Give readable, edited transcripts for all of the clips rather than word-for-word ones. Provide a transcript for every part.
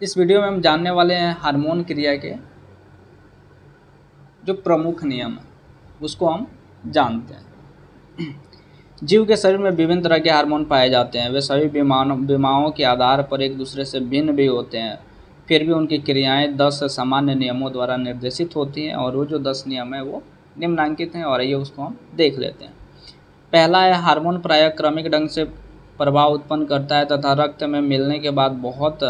इस वीडियो में हम जानने वाले हैं हार्मोन क्रिया के जो प्रमुख नियम है उसको हम जानते हैं। जीव के शरीर में विभिन्न तरह के हार्मोन पाए जाते हैं। वे सभी बीमारियों के आधार पर एक दूसरे से भिन्न भी होते हैं, फिर भी उनकी क्रियाएं 10 सामान्य नियमों द्वारा निर्देशित होती हैं और वो जो 10 नियम है वो निम्नलिखित हैं और ये उसको हम देख लेते हैं। पहला है, हार्मोन प्रायः क्रमिक ढंग से प्रभाव उत्पन्न करता है तथा रक्त में मिलने के बाद बहुत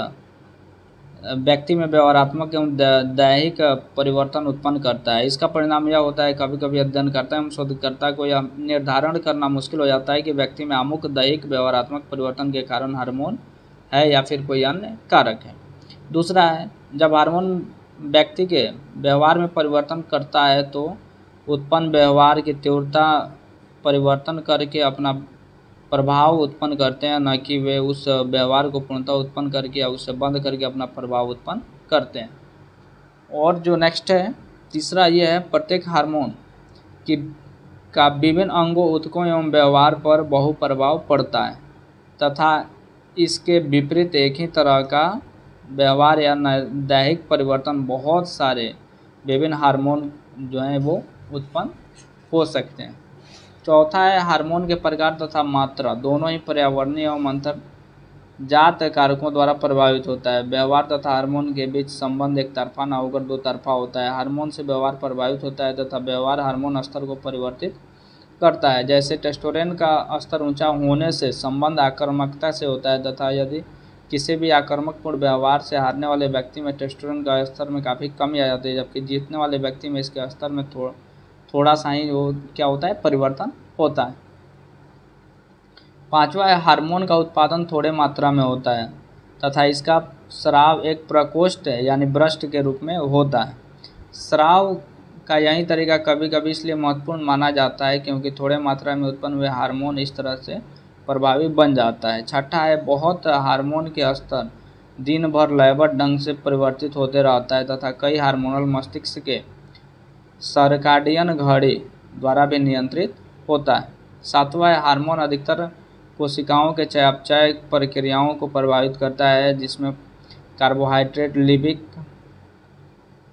व्यक्ति में व्यवहारात्मक एवं दैहिक परिवर्तन उत्पन्न करता है। इसका परिणाम यह होता है, कभी कभी अध्ययनकर्ता एवं शोधकर्ता को यह निर्धारण करना मुश्किल हो जाता है कि व्यक्ति में अमुक दैहिक व्यवहारात्मक परिवर्तन के कारण हार्मोन है या फिर कोई अन्य कारक है। दूसरा है, जब हार्मोन व्यक्ति के व्यवहार में परिवर्तन करता है तो उत्पन्न व्यवहार की तीव्रता परिवर्तन करके अपना प्रभाव उत्पन्न करते हैं, न कि वे उस व्यवहार को पूर्णतः उत्पन्न करके या उसे बंद करके अपना प्रभाव उत्पन्न करते हैं। और जो नेक्स्ट है तीसरा, ये है प्रत्येक हार्मोन की का विभिन्न अंगों, ऊतकों एवं व्यवहार पर बहु प्रभाव पड़ता है तथा इसके विपरीत एक ही तरह का व्यवहार या दैहिक परिवर्तन बहुत सारे विभिन्न हार्मोन जो हैं वो उत्पन्न हो सकते हैं। चौथा है, हार्मोन के प्रकार तथा मात्रा दोनों ही पर्यावरणीय एवं अंतर्जात कारकों द्वारा प्रभावित होता है। व्यवहार तथा हार्मोन के बीच संबंध एक तरफा न होकर दो तरफा होता है। हार्मोन से व्यवहार प्रभावित होता है तथा व्यवहार हार्मोन स्तर को परिवर्तित करता है। जैसे टेस्टोस्टेरोन का स्तर ऊंचा होने से संबंध आक्रामकता से होता है तथा यदि किसी भी आक्रामकपूर्ण व्यवहार से हारने वाले व्यक्ति में टेस्टोस्टेरोन का स्तर में काफ़ी कमी आ जाती है, जबकि जीतने वाले व्यक्ति में इसके स्तर में थोड़ा सा ही वो क्या होता है, परिवर्तन होता है। पांचवा है, हार्मोन का उत्पादन थोड़े मात्रा में होता है तथा इसका स्राव एक प्रकोष्ठ यानी ब्रस्ट के रूप में होता है। स्राव का यही तरीका कभी कभी इसलिए महत्वपूर्ण माना जाता है क्योंकि थोड़े मात्रा में उत्पन्न हुए हार्मोन इस तरह से प्रभावी बन जाता है। छठा है, बहुत हार्मोन के स्तर दिन भर लयबद्ध ढंग से परिवर्तित होते रहता है तथा कई हार्मोनल मस्तिष्क के सर्काडियन घड़ी द्वारा भी नियंत्रित होता है। सातवां है, हार्मोन अधिकतर कोशिकाओं के चयापचय प्रक्रियाओं को प्रभावित करता है जिसमें कार्बोहाइड्रेट,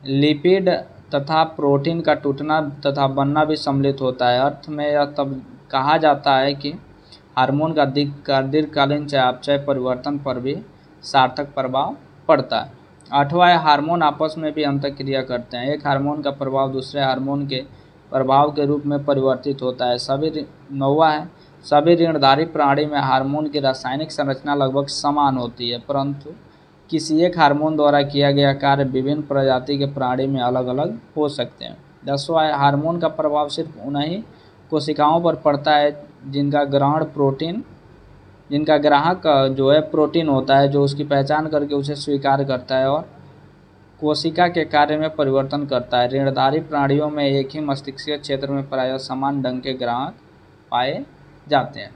लिपिड तथा प्रोटीन का टूटना तथा बनना भी सम्मिलित होता है। अर्थ में यह तब कहा जाता है कि हार्मोन का दीर्घकालीन चयापचय परिवर्तन पर भी सार्थक प्रभाव पड़ता है। आठवां है, हार्मोन आपस में भी अंतःक्रिया करते हैं। एक हार्मोन का प्रभाव दूसरे हार्मोन के प्रभाव के रूप में परिवर्तित होता है। नौवां है, सभी ऋणधारी प्राणी में हार्मोन की रासायनिक संरचना लगभग समान होती है, परंतु किसी एक हार्मोन द्वारा किया गया कार्य विभिन्न प्रजाति के प्राणी में अलग अलग हो सकते हैं। 10वां है, हार्मोन का प्रभाव सिर्फ उन्हीं कोशिकाओं पर पड़ता है जिनका ग्राहक जो है प्रोटीन होता है, जो उसकी पहचान करके उसे स्वीकार करता है और कोशिका के कार्य में परिवर्तन करता है। ऋणधारी प्राणियों में एक ही मस्तिष्कीय क्षेत्र में प्रायः समान ढंग के ग्राहक पाए जाते हैं।